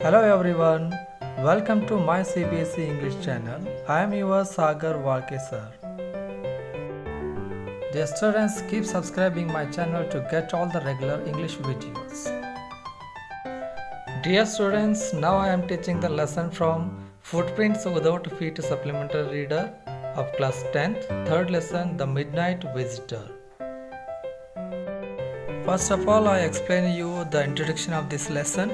Hello everyone, welcome to my CBSE English channel. I am your Sagar Walke sir. Dear students, keep subscribing my channel to get all the regular English videos. Dear students, now I am teaching the lesson from Footprints Without Feet Supplementary Reader of class 10th, third lesson, The Midnight Visitor. First of all, I explain you the introduction of this lesson.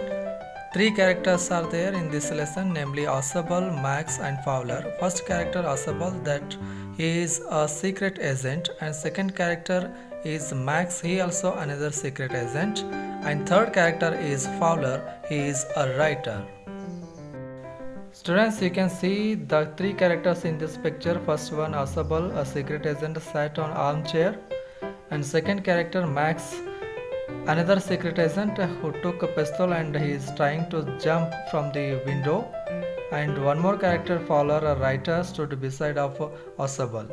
Three characters are there in this lesson, namely Osable, Max and Fowler. First character Osable, that he is a secret agent, and second character is Max, he also another secret agent, and third character is Fowler, he is a writer. Students, you can see the three characters in this picture. First one Osable, a secret agent, sat on armchair, and second character Max, another secret agent who took a pistol and he is trying to jump from the window, and one more character Fowler, a writer, stood beside of Osable.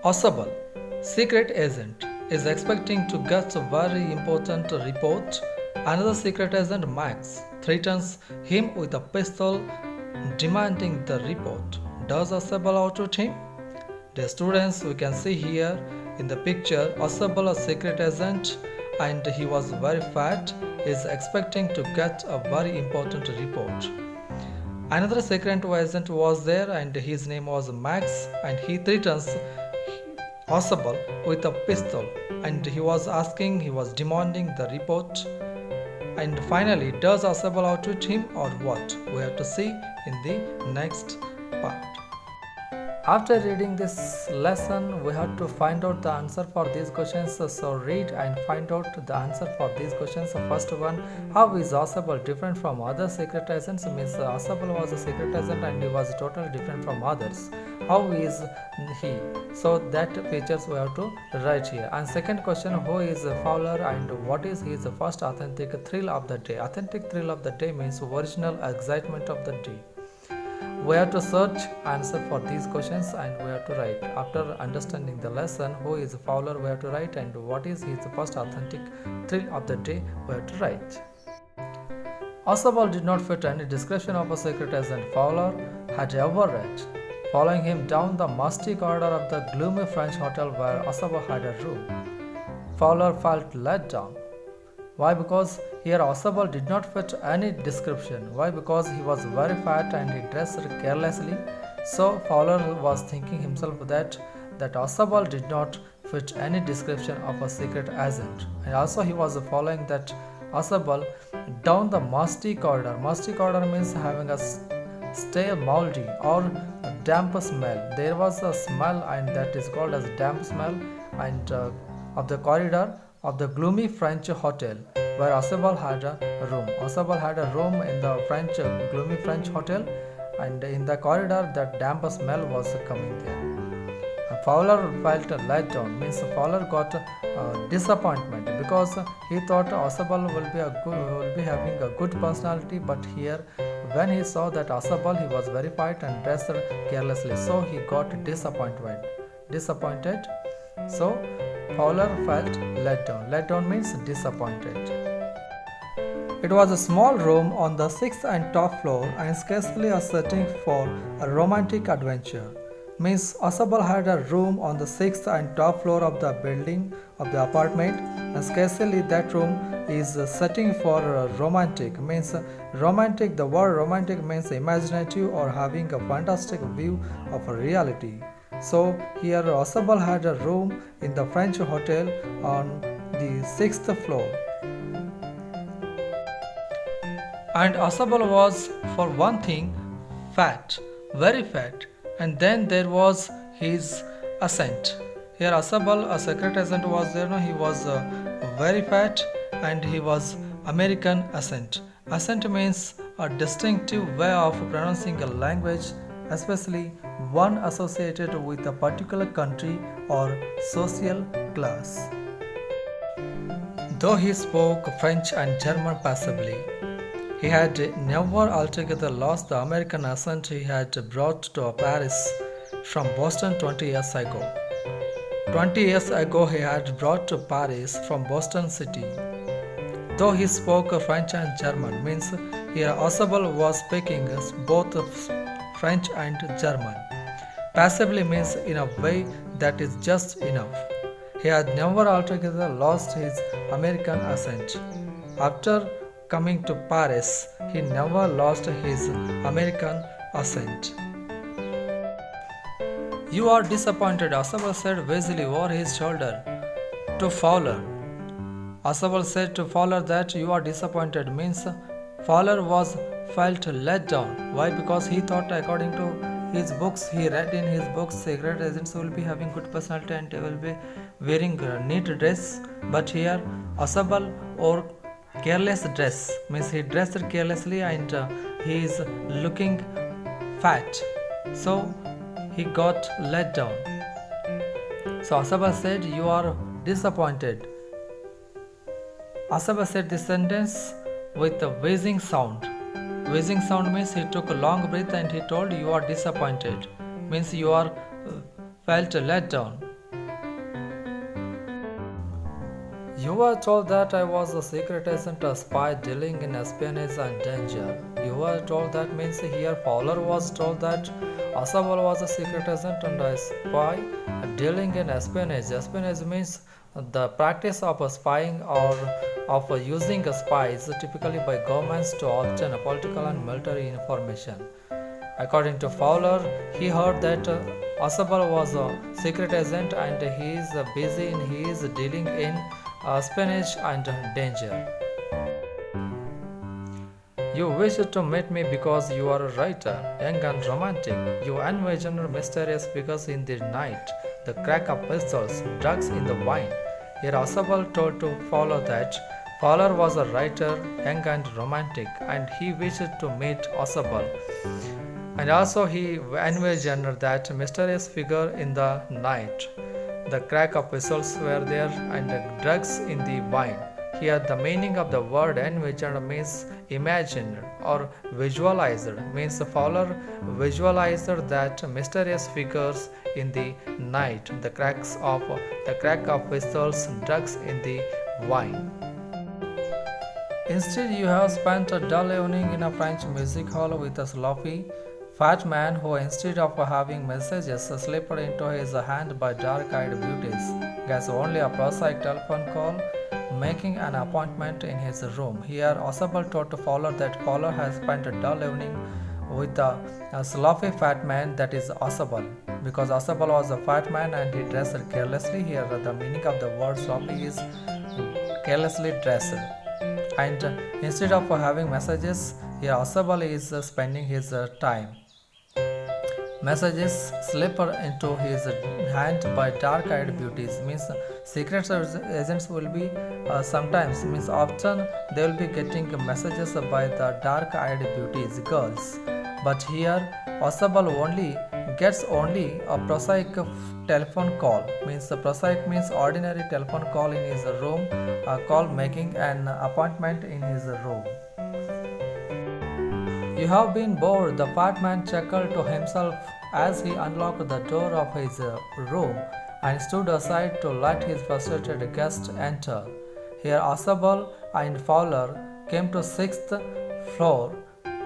Osable, secret agent, is expecting to get a very important report. Another secret agent Max threatens him with a pistol, demanding the report. Does Osable outrun him? Dear students, we can see here in the picture Osable, a secret agent, and he was very fat, is expecting to get a very important report. Another secret agent was there and his name was Max, and he threatens Osable with a pistol, and he was demanding the report. And finally, does Osable outrun him or what? We have to see in the next part. After reading this lesson, we have to find out the answer for these questions. So read and find out the answer for these questions. First one, how is Osable different from other secret agents? Means Osable was a secret agent and he was totally different from others. How is he? So that features we have to write here. And second question, who is Fowler and what is his first authentic thrill of the day? Authentic thrill of the day means original excitement of the day. We have to search answer for these questions and we have to write. After understanding the lesson, who is Fowler, we have to write, and what is his first authentic thrill of the day, we have to write. Osable did not fit any description of a secret agent Fowler had ever read. Following him down the musty corridor of the gloomy French hotel where Osable had a room, Fowler felt let down. Why? Because here Osable did not fit any description. Why? Because he was very fat and he dressed carelessly. So Fowler was thinking himself that Osable did not fit any description of a secret agent. And also he was following that Osable down the musty corridor. Musty corridor means having a stale, moldy or damp smell. There was a smell and that is called as damp smell and of the corridor of the gloomy French hotel where Osable had a room. Osable had a room in the gloomy French hotel, and in the corridor that damp smell was coming there. Fowler felt let down, means Fowler got disappointment because he thought Osable will be having a good personality, but here when he saw that Osable, he was very fat and dressed carelessly, so he got disappointed. So Fowler felt let down. Let down means disappointed. It was a small room on the 6th and top floor and scarcely a setting for a romantic adventure. Means Osable had a room on the 6th and top floor of the building of the apartment, and scarcely that room is a setting for romantic. Means romantic, the word romantic means imaginative or having a fantastic view of a reality. So here Osable had a room in the French hotel on the 6th floor. And Osable was, for one thing, fat, very fat, and then there was his accent. Here Osable, a secret agent, was there. No, he was very fat and he was American accent. Accent means a distinctive way of pronouncing a language, especially one associated with a particular country or social class. Though he spoke French and German passably, he had never altogether lost the American accent he had brought to Paris from Boston 20 years ago. 20 years ago he had brought to Paris from Boston City. though he spoke French and German. Means here Osable was speaking both French and German. Passively means in a way that is just enough. He had never altogether lost his American accent. After coming to Paris, he never lost his American accent. You are disappointed, Osable said lazily over his shoulder to Fowler. Osable said to Fowler that you are disappointed means Fowler was felt let down. Why? Because he thought, according to his books, he read in his books, secret agents will be having good personality and they will be wearing neat dress. But here, Osable or careless dress means he dressed carelessly and he is looking fat. So he got let down. So Osable said, you are disappointed. Osable said this sentence with a wheezing sound. Wheezing sound means he took a long breath and he told, you are disappointed. Means you are felt let down. You were told that I was a secret agent, a spy dealing in espionage and danger. You were told that means here Fowler was told that Osable was a secret agent and a spy dealing in espionage. Espionage means the practice of spying or of using spies typically by governments to obtain political and military information. According to Fowler, he heard that Osable was a secret agent and he is busy in he is dealing in espionage and danger. You wish to meet me because you are a writer, young and romantic. You envision mysterious figures in the night, the crack of pistols, drugs in the wine. Here Osable told to Fowler that Fowler was a writer, young and romantic, and he wished to meet Osable. And also he envisioned that mysterious figure in the night. The crack of whistles were there and the drugs in the wine. Here the meaning of the word envisioned means imagined or visualized. Means Fowler visualized that mysterious figures in the night, the crack of whistles, drugs in the wine. Instead, you have spent a dull evening in a French music hall with a sloppy, fat man who, instead of having messages slipped into his hand by dark-eyed beauties, gets only a prosaic telephone call, making an appointment in his room. Here, Osable told Fowler that Fowler has spent a dull evening with a sloppy fat man, that is Osable. Because Osable was a fat man and he dressed carelessly, here the meaning of the word sloppy is carelessly dressed. And instead of having messages, here Osable is spending his time. Messages slip into his hand by dark-eyed beauties means secret agents will be sometimes means often they will be getting messages by the dark-eyed beauties girls. But here Osable only gets a prosaic telephone call. Means the prosaic means ordinary telephone call in his room, call making an appointment in his room. You have been bored, the fat man chuckled to himself as he unlocked the door of his room and stood aside to let his frustrated guest enter. Here Osable and Fowler came to 6th floor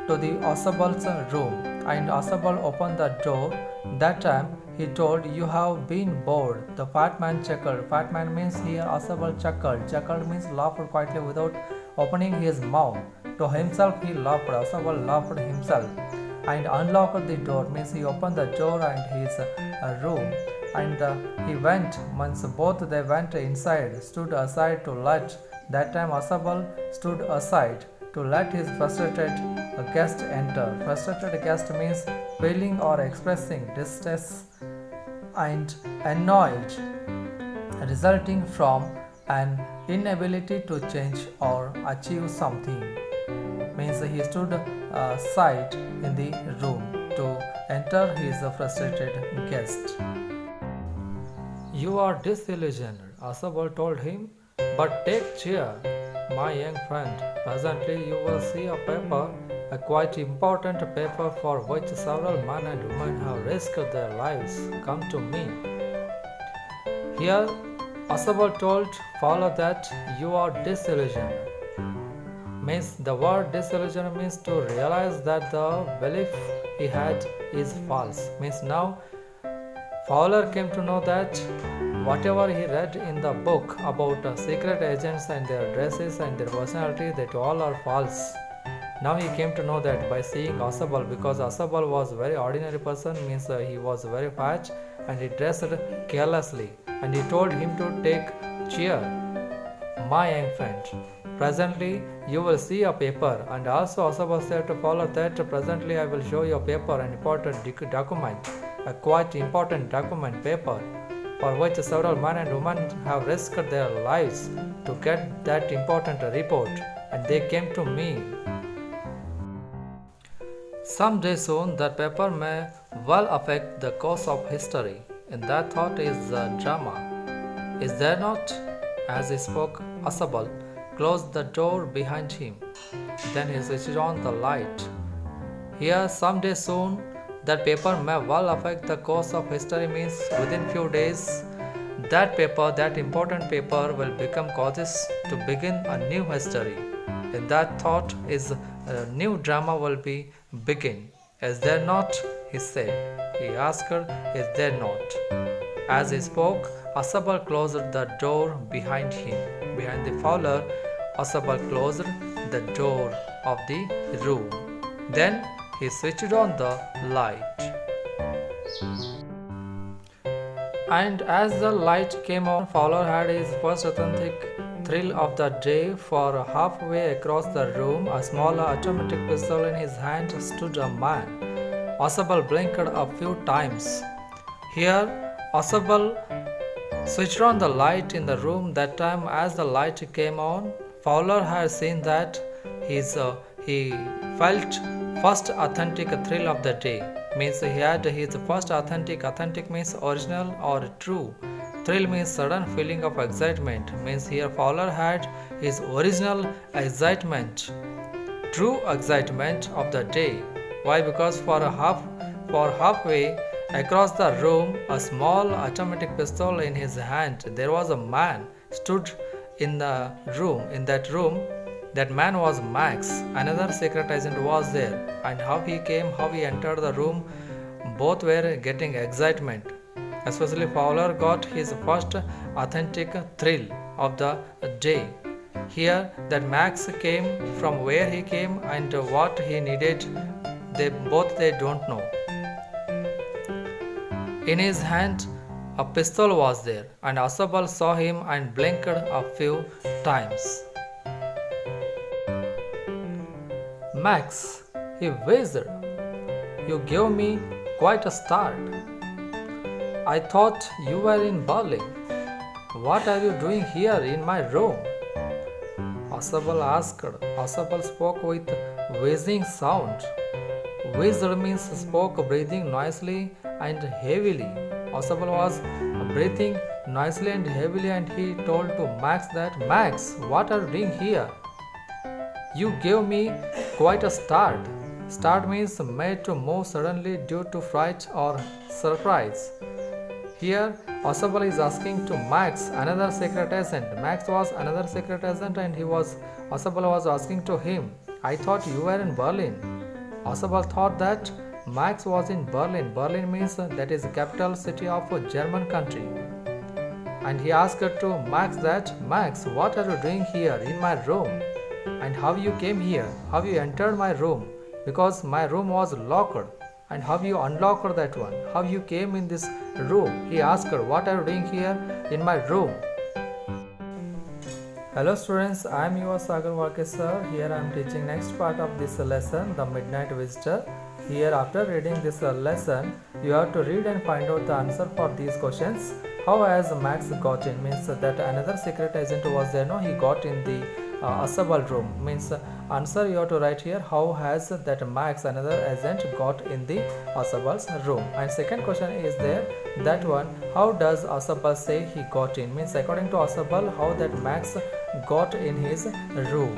to the Osable's room, and Osable opened the door. That time he told, you have been bored. The fat man chuckled. Fat man means here Osable chuckled. Chuckled means laughed quietly without opening his mouth. To himself he laughed. Osable laughed himself and unlocked the door. Means he opened the door and his room, and he went. Once both they went inside, stood aside to let. That time Osable stood aside to let his frustrated guest enter. Frustrated guest means feeling or expressing distress and annoyed, resulting from an inability to change or achieve something. Means he stood aside in the room to enter his frustrated guest. You are disillusioned, Osable told him, but take cheer, my young friend. Presently you will see a paper, a quite important paper for which several men and women have risked their lives. Come to me. Here Osable told Fowler that you are disillusioned. Means the word disillusion means to realize that the belief he had is false. Means now Fowler came to know that whatever he read in the book about secret agents and their dresses and their personality, that all are false. Now he came to know that by seeing Asabal, because Asabal was a very ordinary person, means he was very fat and he dressed carelessly, and he told him to take cheer, my young friend. Presently you will see a paper, and also Asabal said to Fowler that presently I will show you a paper, an important document, a quite important document paper, for which several men and women have risked their lives to get that important report, and they came to me. Someday soon that paper may well affect the course of history. In that thought is the drama. Is there not? As he spoke, Asabal closed the door behind him. Then he switched on the light. Here, someday soon, that paper may well affect the course of history means within few days, that paper, that important paper, will become causes to begin a new history. In that thought is a new drama will be begin. Is there not? He said. He asked her, is there not? As he spoke, Asabal closed the door behind him. Behind the Fowler, Asabal closed the door of the room. Then he switched on the light. And as the light came on, Fowler had his first authentic thrill of the day, for halfway across the room, a small automatic pistol in his hand, stood a man. Asabal blinked a few times. Here, Asabal switched on the light in the room. That time, as the light came on, Fowler had seen that he felt first authentic thrill of the day. Means he had his first authentic means original or true. Thrill means sudden feeling of excitement. Means here Fowler had his original excitement, true excitement of the day. Why? Because for halfway across the room, a small automatic pistol in his hand, there was a man stood in the room. In that room, that man was Max. Another secret agent was there. And how he came, how he entered the room, both were getting excitement. Especially Fowler got his first authentic thrill of the day. Here, that Max came, from where he came and what he needed, they don't know. In his hand, a pistol was there, and Asabal saw him and blinked a few times. Max, he whispered, you gave me quite a start. I thought you were in Berlin. What are you doing here in my room? Asabal asked. Asabal spoke with wheezing sound. Wheezed means spoke breathing noisily and heavily. Asabal was breathing noisily and heavily, and he told to Max that, Max, what are you doing here? You gave me quite a start. Start means made to move suddenly due to fright or surprise. Here, Asabal is asking to Max, another secret agent. Max was another secret agent, and Asabal was asking to him, I thought you were in Berlin. Asabal thought that Max was in Berlin. Berlin means that is the capital city of a German country. And he asked to Max that, Max, what are you doing here in my room? And how you came here? How you entered my room? Because my room was locked. And how you unlocked that one? How you came in this room? He asked her, what are you doing here in my room? Hello students, I am your Sagar Walke sir. Here I am teaching next part of this lesson, The Midnight Visitor. Here after reading this lesson, you have to read and find out the answer for these questions. How has Max got in? Means that another secret agent was there, no? He got in the Asabal room. Means answer you have to write here, how has that Max, another agent, got in the Asabal's room? And second question is there, that one, how does Asabal say he got in? Means according to Asabal, how that Max got in his room.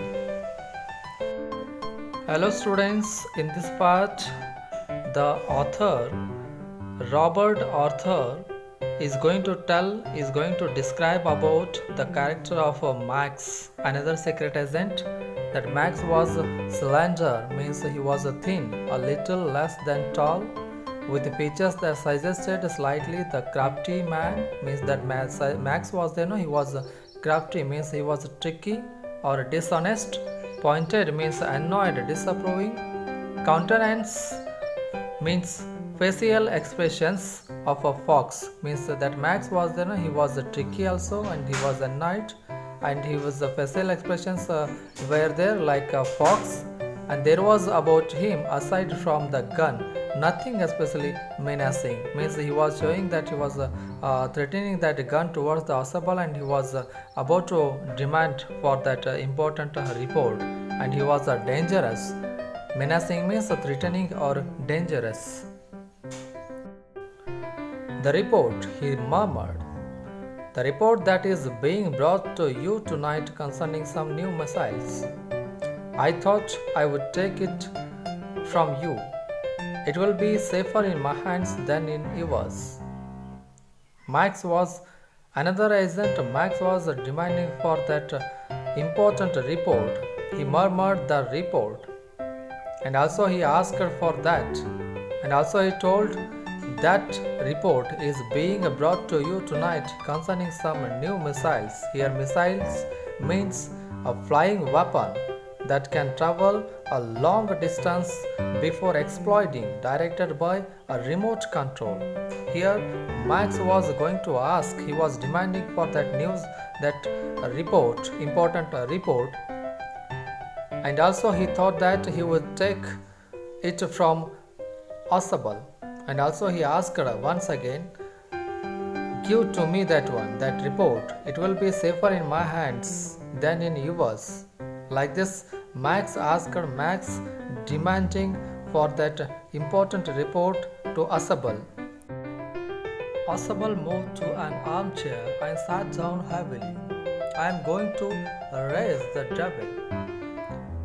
Hello students, in this part the author Robert Arthur is going to describe about the character of Max, another secret agent. that Max was slender, means he was thin, a little less than tall, with features that suggested slightly the crafty man, means that Max was there, no, he was crafty, means he was tricky or dishonest, pointed means annoyed, disapproving, countenance means facial expressions of a fox, means that Max was there, no, he was tricky also, and he was annoyed, and he was the facial expressions were there like a fox, and there was about him aside from the gun nothing especially menacing, means he was showing that he was threatening that gun towards the Asabal, and he was about to demand for that important report, and he was dangerous. Menacing means threatening or dangerous. The report, he murmured. The report that is being brought to you tonight concerning some new missiles. I thought I would take it from you. It will be safer in my hands than in yours. Max was another agent. Max was demanding for that important report. He murmured the report, and also he asked for that, and also he told that report is being brought to you tonight concerning some new missiles. Here, missiles means a flying weapon that can travel a long distance before exploding, directed by a remote control. Here, Max was going to ask, he was demanding for that news, that report, important report, and also he thought that he would take it from Asabal, and also he asked once again, give to me that one, that report, it will be safer in my hands than in yours. Like this, Max asked Max, demanding for that important report to Asabal. Asabal moved to an armchair and sat down heavily. I am going to raise the devil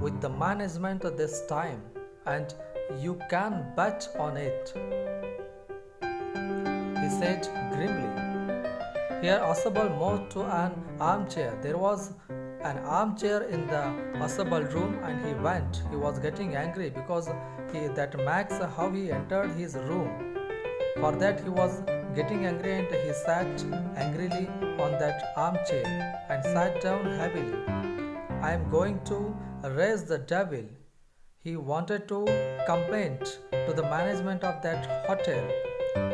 with the management this time, and you can bet on it, he said grimly. Here Asabal moved to an armchair. There was an armchair in the Asabal room, and he went. He was getting angry because that Max, how he entered his room. For that he was getting angry, and he sat angrily on that armchair and sat down heavily. I am going to raise the devil. He wanted to complain to the management of that hotel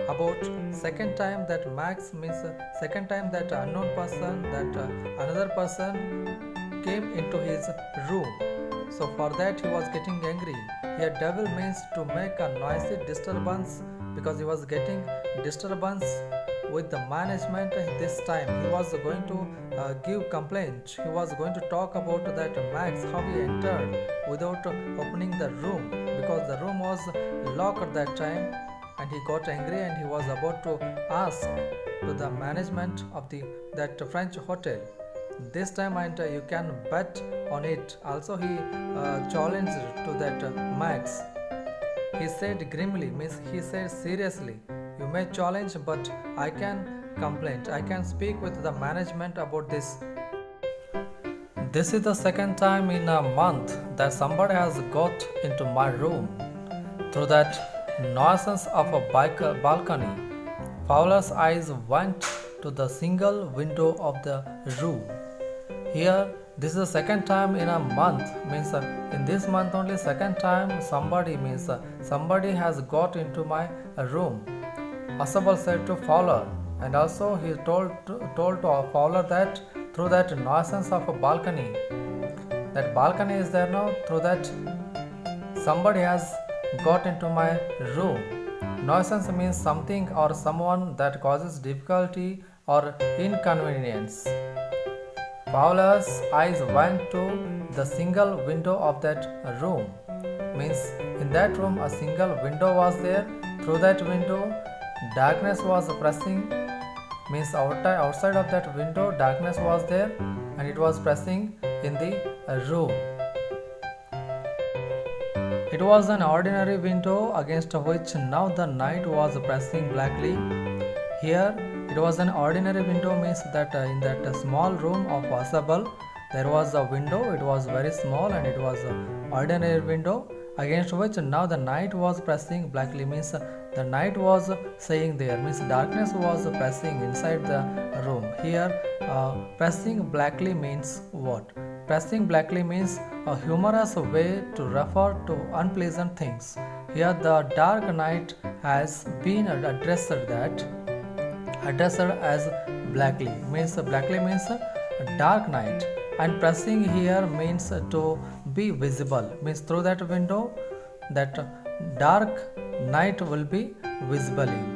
about second time that Max, means second time that unknown person, that another person came into his room. So for that he was getting angry. Here devil means to make a noisy disturbance, because he was getting disturbance with the management. This time he was going to give complaint. He was going to talk about that Max, how he entered without opening the room, because the room was locked at that time, and he got angry and he was about to ask to the management of that French hotel. This time, and you can bet on it. Also he challenged to that Max. He said grimly, means he said seriously, you may challenge, but I can complain. I can speak with the management about this. This is the second time in a month that somebody has got into my room through that nonsense of a balcony. Fowler's eyes went to the single window of the room. Here, this is the second time in a month, means in this month only second time somebody, means somebody has got into my room, Asabal said to Fowler, and also he told to Fowler that through that nonsense of a balcony, that balcony is there now, through that somebody has got into my room. Nuisance means something or someone that causes difficulty or inconvenience. Fowler's eyes went to the single window of that room. Means in that room a single window was there. Through that window darkness was pressing. Means outside of that window darkness was there, and it was pressing in the room. It was an ordinary window against which now the night was pressing blackly. Here it was an ordinary window, means that in that small room of Asabal There was a window, it was very small and it was an ordinary window against which now the night was pressing blackly, means the night was saying there, means darkness was pressing inside the room. Here pressing blackly means what? Pressing blackly means a humorous way to refer to unpleasant things. Here the dark night has been addressed as blackly, means dark night, and pressing here means to be visible, means through that window that dark night will be visibling.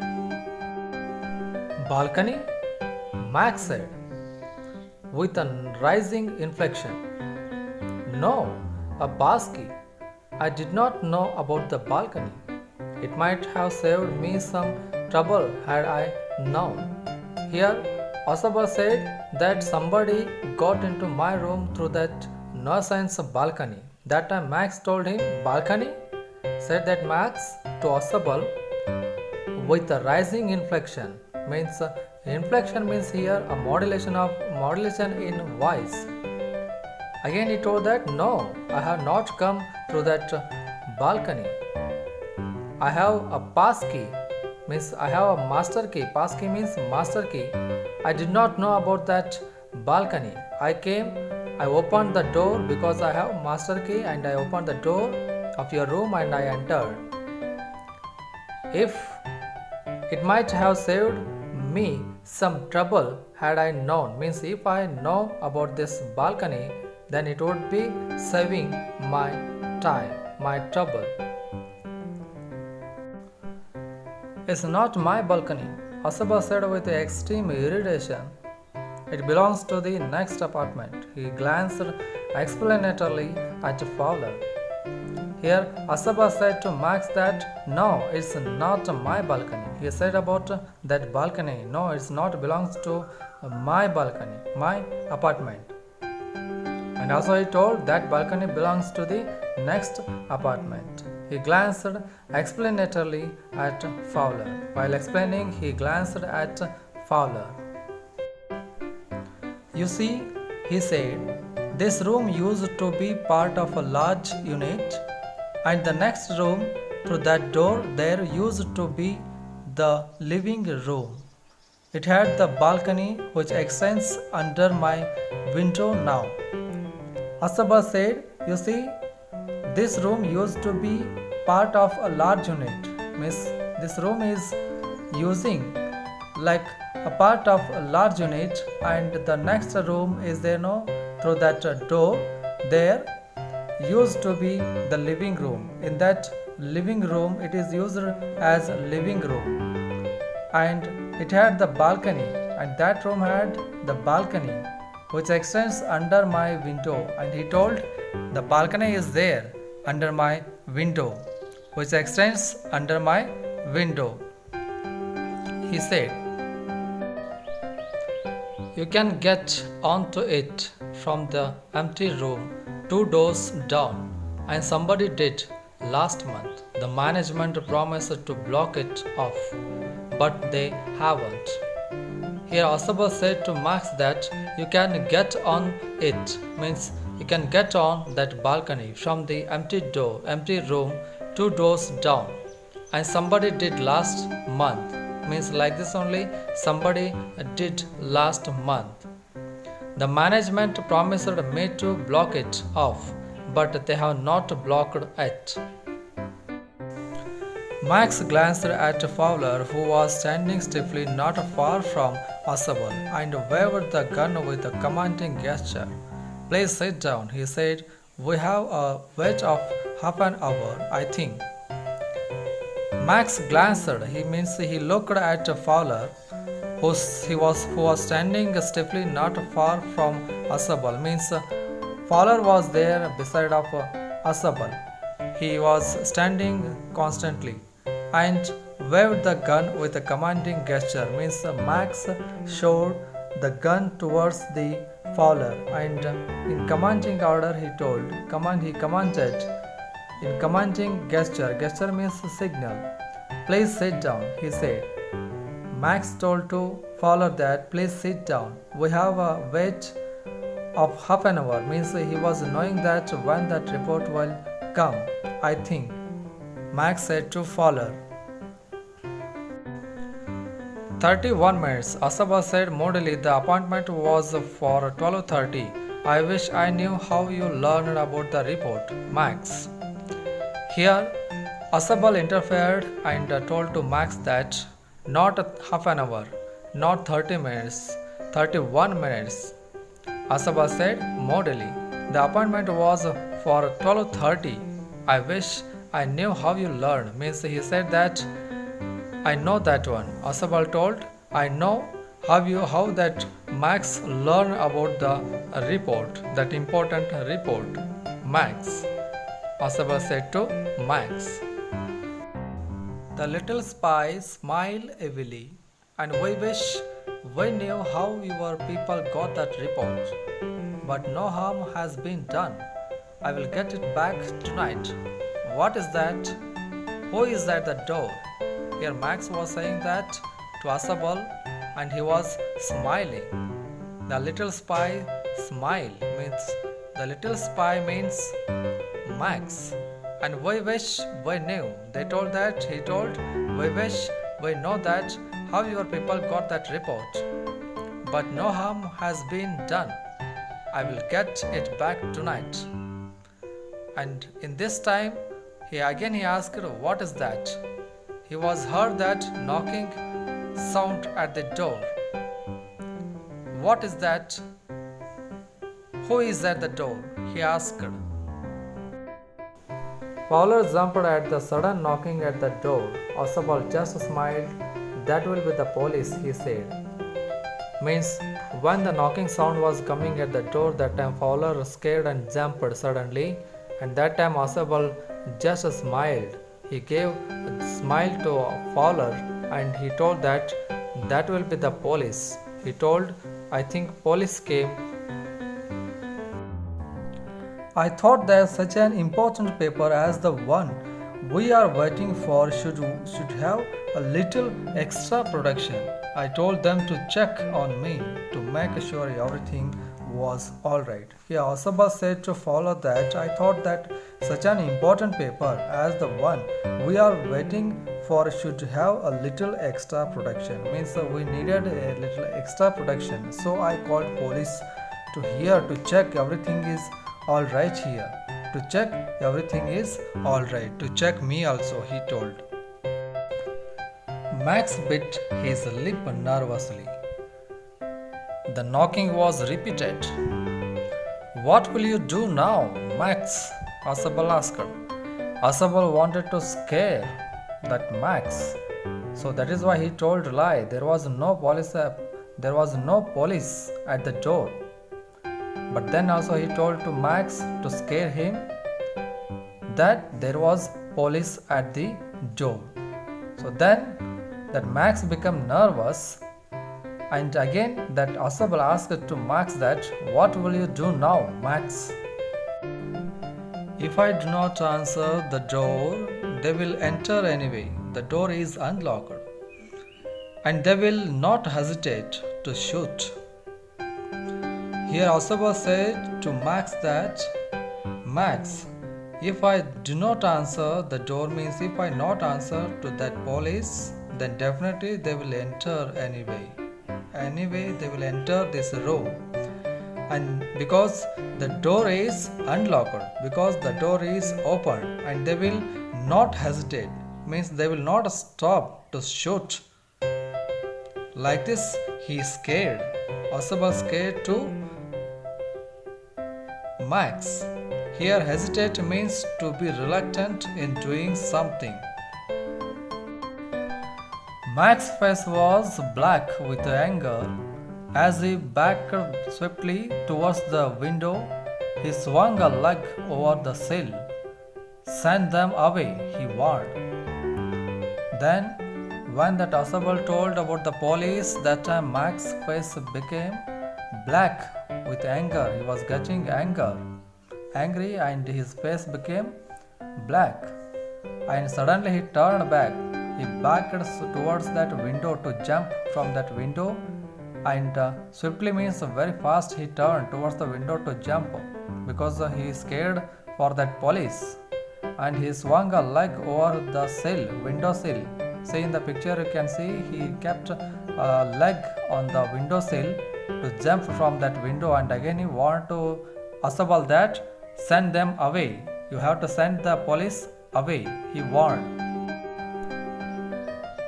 Balcony? Max said with a rising inflection. No, a basket. I did not know about the balcony. It might have saved me some trouble had I known. Here, Osaba said that somebody got into my room through that nonsense balcony. That time Max told him, balcony? Said that Max to Osaba with a rising inflection. Means inflection means here a modulation in voice. Again he told that no, I have not come through that balcony. I have a pass key, means I have a master key. Pass key means master key. I did not know about that balcony. I opened the door because I have master key, and I opened the door of your room and I entered. If it might have saved me some trouble had I known, means if I know about this balcony, then it would be saving my time, my trouble. It's not my balcony, Osaba said with extreme irritation. It belongs to the next apartment. He glanced explanatorily at Fowler. Here, Osaba said to Max that no, it's not my balcony. He said about that balcony, no, it's not belongs to my balcony, my apartment. And also he told that balcony belongs to the next apartment. He glanced explanatorily at Fowler. While explaining, he glanced at Fowler. You see, he said, this room used to be part of a large unit, and the next room through that door there used to be the living room. It had the balcony which extends under my window now. Osaba said, you see, this room used to be part of a large unit. Means this room is using like a part of a large unit, and the next room is there no through that door there used to be the living room. In that living room it is used as a living room, and it had the balcony, and that room had the balcony which extends under my window. And he told the balcony is there under my window, which extends under my window. He said, you can get onto it from the empty room 2 doors down, and somebody did last month. The management promised to block it off, but they haven't. Here Osaba said to Max that you can get on it, means you can get on that balcony from the empty room 2 doors down, and somebody did last month, means like this only, somebody did last month. The management promised me to block it off, but they have not blocked it. Max glanced at Fowler, who was standing stiffly not far from Osaba, and waved the gun with a commanding gesture. Please sit down, he said. We have a wait of half an hour, I think. Max glanced. He looked at Fowler, who was standing stiffly not far from Osaba. Means Fowler was there beside of Osaba. He was standing constantly and waved the gun with a commanding gesture. Means Max showed the gun towards the Fowler, and in commanding order he commanded in commanding gesture. Gesture means signal. Please sit down, he said. Max told to Fowler that please sit down. We have a wait of half an hour means he was knowing that when that report will come, I think, Max said to Fowler. 31 minutes, Asaba said moodily. The appointment was for 12:30. I wish I knew how you learned about the report, Max. Here, Asabal interfered and told to Max that not half an hour, not 30 minutes, 31 minutes. Asaba said moodily. The appointment was for 12:30. I wish I knew how you learned. Means he said that I know that one. Asabal told, I know how that Max learned about the report, that important report. Max. Asabal said to Max. The little spy smiled heavily, and we wish we knew how your people got that report. But no harm has been done. I will get it back tonight. What is that? Who is at the door? Here Max was saying that to Asabal, and he was smiling. The little spy smile means the little spy means Max. And we wish we knew. They told that, he told, we wish we know that how your people got that report. But no harm has been done. I will get it back tonight. And in this time, he asked, what is that? He was heard that knocking sound at the door. What is that? Who is at the door? He asked. Fowler jumped at the sudden knocking at the door. Asabal just smiled. That will be the police, he said. Means when the knocking sound was coming at the door, that time Fowler scared and jumped suddenly, and that time Asabal just smiled. He gave a smile to Fowler and he told that will be the police. He told, I think police came. I thought that such an important paper as the one we are waiting for should have a little extra production. I told them to check on me to make sure everything was alright. Here Asaba said to Fowler that I thought that such an important paper as the one we are waiting for should have a little extra production. Means we needed a little extra production. So I called police to here to check everything is alright here. To check everything is alright. To check me also, he told. Max bit his lip nervously. The knocking was repeated. What will you do now, Max? Asabal asked. Asabal wanted to scare that Max. So that is why he told lie. There was no police at the door. But then also he told to Max to scare him that there was police at the door. So then that Max became nervous, and again that Asabal asked to Max that what will you do now, Max? If I do not answer the door, they will enter anyway. The door is unlocked, and they will not hesitate to shoot. Here Asaba said to Max that, Max, if I do not answer the door means if I not answer to that police, then definitely they will enter anyway. Anyway, they will enter this room. And because the door is unlocked, because the door is open, and they will not hesitate, means they will not stop to shoot. Like this, he is scared. Asaba scared too. Max. Here hesitate means to be reluctant in doing something. Max's face was black with anger. As he backed swiftly towards the window, he swung a leg over the sill. Send them away, he warned. Then, when that Asabal told about the police, that time Max's face became black with anger. He was getting angry, and his face became black. And suddenly he turned back. He backed towards that window to jump from that window, and swiftly means very fast he turned towards the window to jump because he is scared for that police, and he swung a leg over the sill, window sill. See in the picture you can see he kept a leg on the window sill to jump from that window, and again he warned to Asabal that send them away. You have to send the police away, he warned.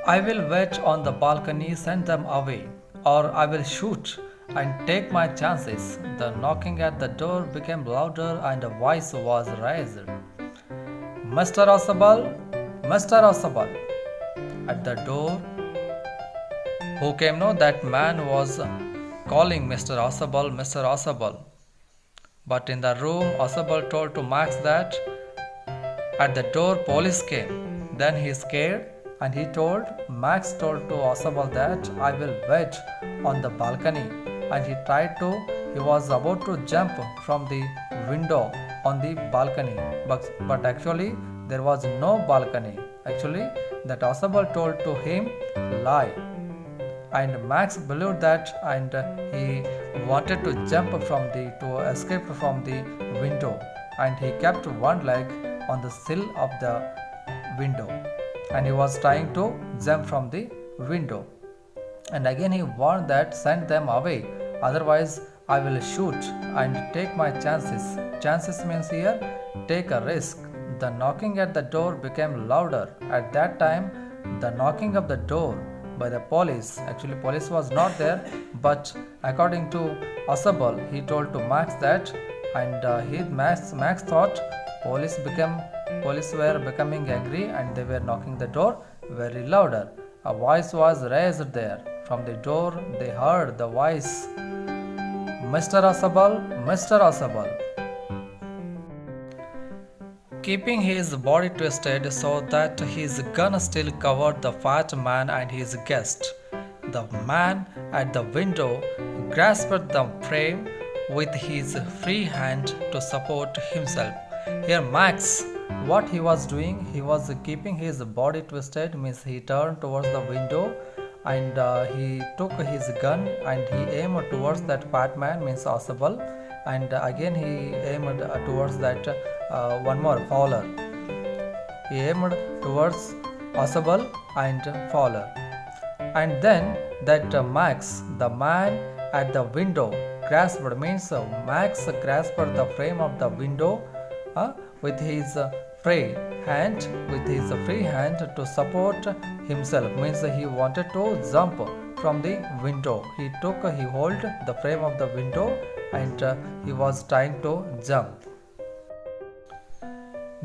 I will wait on the balcony, send them away, or I will shoot and take my chances. The knocking at the door became louder and a voice was raised. Mr. Asabal, Mr. Asabal. At the door, who came? No, that man was calling Mr. Asabal, Mr. Asabal. But in the room, Asabal told to Max that at the door police came. Then he scared and Max told to Asabal that I will wait on the balcony, and he was about to jump from the window on the balcony, but actually there was no balcony. Actually that Asabal told to him lie, and Max believed that, and he wanted to escape from the window, and he kept one leg on the sill of the window, and he was trying to jump from the window. And again he warned that send them away, otherwise I will shoot and take my chances. Chances means here take a risk. The knocking at the door became louder. At that time, the knocking of the door by the police, actually police was not there, but according to Asabal, he told to Max that, and Max thought police were becoming angry and they were knocking the door very louder. A voice was raised there. From the door they heard the voice, Mr. Asabal, Mr. Asabal. Keeping his body twisted so that his gun still covered the fat man and his guest, the man at the window grasped the frame with his free hand to support himself. Here Max, what he was doing, he was keeping his body twisted, means he turned towards the window, and he took his gun and he aimed towards that fat man, means Asabal, and again he aimed towards that one more Fowler. He aimed towards Asabal and Fowler, and then that Max, the man at the window, grasped, means Max grasped the frame of the window with his free hand to support himself, means he wanted to jump from the window. He hold the frame of the window and he was trying to jump.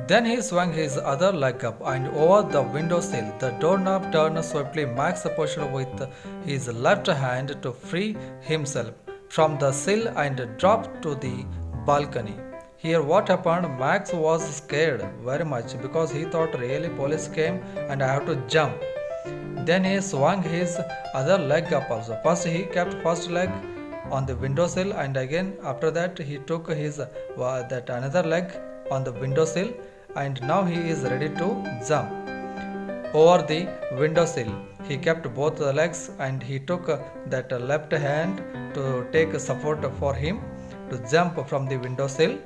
Then he swung his other leg up and over the window sill. The doorknob turned swiftly. Max pushed with his left hand to free himself from the sill and dropped to the balcony. Here what happened, Max was scared very much because he thought really police came and I have to jump. Then he swung his other leg up also. First he kept first leg on the windowsill, and again after that he took his that another leg on the windowsill, and now he is ready to jump over the windowsill. He kept both the legs and he took that left hand to take support for him to jump from the windowsill.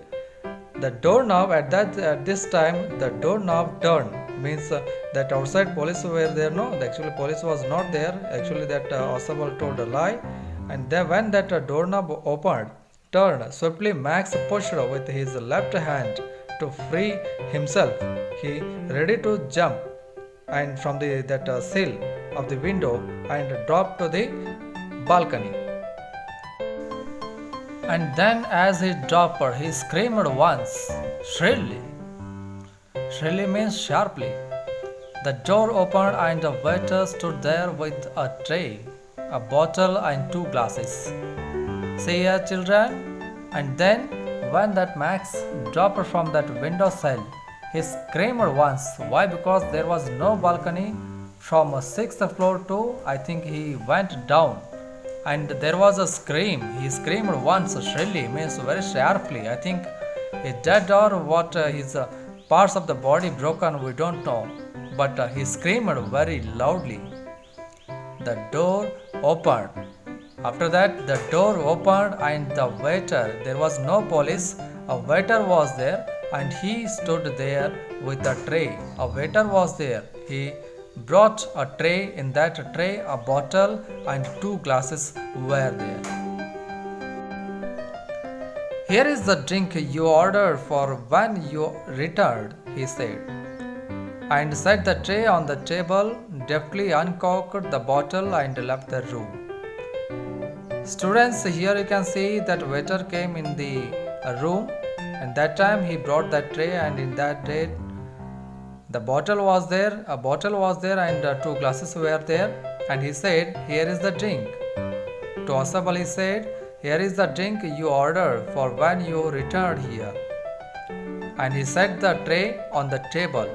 The doorknob at this time the doorknob turned, means that outside police were there. No, actually police was not there. Actually that Asabal told a lie, and then when that doorknob turned swiftly, Max pushed with his left hand to free himself. He ready to jump and from that sill of the window and drop to the balcony. And then as he dropped, he screamed once, shrilly. Shrilly means sharply. The door opened and a waiter stood there with a tray, a bottle and 2 glasses. See here, children. And then when that Max dropped from that window sill, he screamed once. Why? Because there was no balcony from 6th floor to, I think he went down. And there was a scream. He screamed once shrilly, means very sharply. I think he dead or what, his parts of the body broken, we don't know. But he screamed very loudly. The door opened After that, the door opened and the waiter, there was no police, a waiter was there and he stood there with a tray. A waiter was there. He brought a tray. In that tray, a bottle and two glasses were there. Here is the drink you ordered for when you returned, he said, and set the tray on the table, deftly uncorked the bottle and left the room. Students, here you can see that waiter came in the room, and that time he brought that tray, and in that tray the bottle was there, a bottle was there and two glasses were there, and he said, here is the drink. To Asabal he said, here is the drink you ordered for when you returned here. And he set the tray on the table.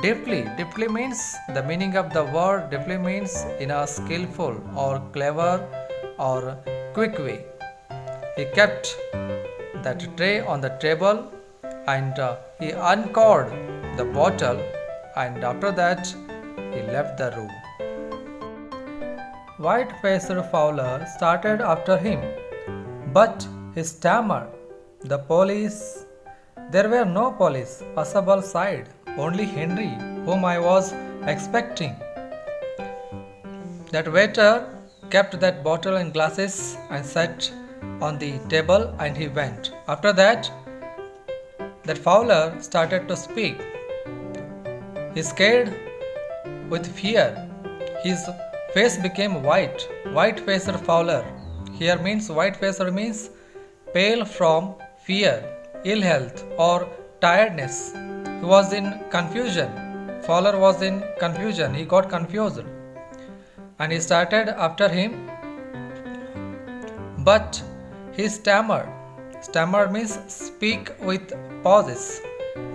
Deftly means, the meaning of the word deftly means in a skillful or clever or quick way. He kept that tray on the table and he uncorked the bottle, and after that he left the room. White-faced Fowler started after him, but he stammered. The police. There were no police. Asabal sighed. Only Henry, whom I was expecting. That waiter kept that bottle and glasses and sat on the table, and he went. After that Fowler started to speak. He scared with fear. His face became white. White-faced Fowler. Here means white-faced means pale from fear, ill health or tiredness. He was in confusion. Fowler was in confusion. He got confused. And he started after him. But he stammered. Stammered means speak with pauses.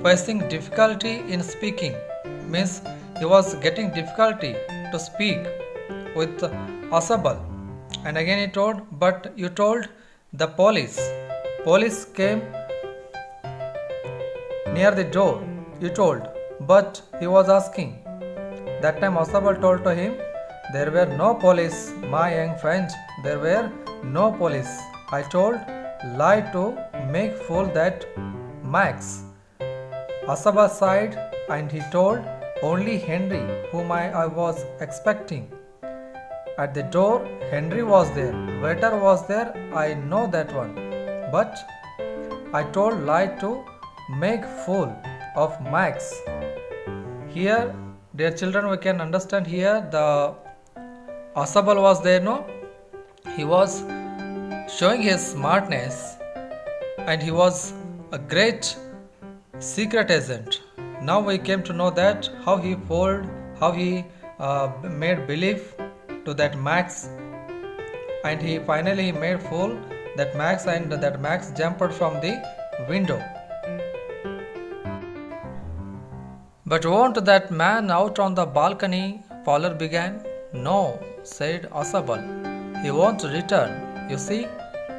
Facing difficulty in speaking means he was getting difficulty to speak with Asabal. And again he told, but you told the police. Police came near the door. You told, but he was asking. That time Asabal told to him, there were no police, my young friend. There were no police. I told lie to make fool that Max. Asabal sighed and he told only Henry, whom I was expecting. At the door, Henry was there. Waiter was there. I know that one. But I told lie to make fool of Max. Here, dear children, we can understand here the Asabal was there, no? He was showing his smartness and he was a great secret agent. Now we came to know that how he fooled, how he made belief to that Max, and he finally made fool that Max, and that Max jumped from the window. But won't that man out on the balcony? Fowler began. No, said Asabal. He won't return. You see,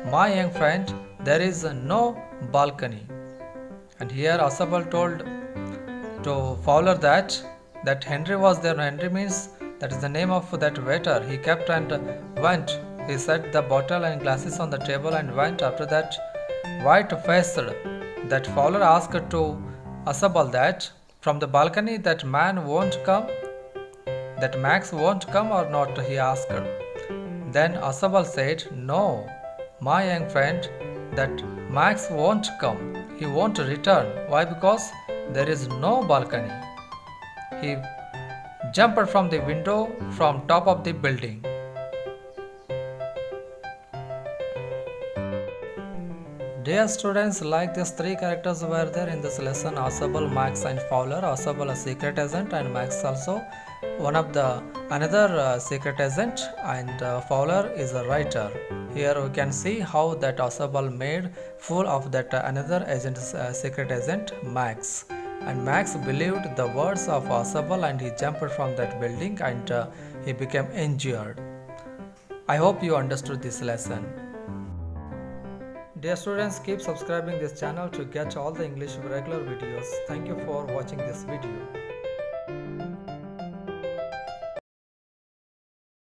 my young friend, there is no balcony. And here Asabal told to Fowler that Henry was there. Henry means that is the name of that waiter. He kept and went. He set the bottle and glasses on the table and went. After that, white-faced, that Fowler asked to Asabal that from the balcony that man won't come, that Max won't come or not, he asked. Then Asabal said, no, my young friend, that Max won't come. He won't return. Why? Because there is no balcony. He jumped from the window from top of the building. Dear students, like these three characters were there in this lesson: Asabal, Max and Fowler. Asabal a secret agent and Max also one of the another secret agent, and Fowler is a writer. Here we can see how that Asabal made fool of that another agent, secret agent Max. And Max believed the words of Asabal and he jumped from that building and he became injured. I hope you understood this lesson. Dear students, keep subscribing this channel to get all the English regular videos. Thank you for watching this video.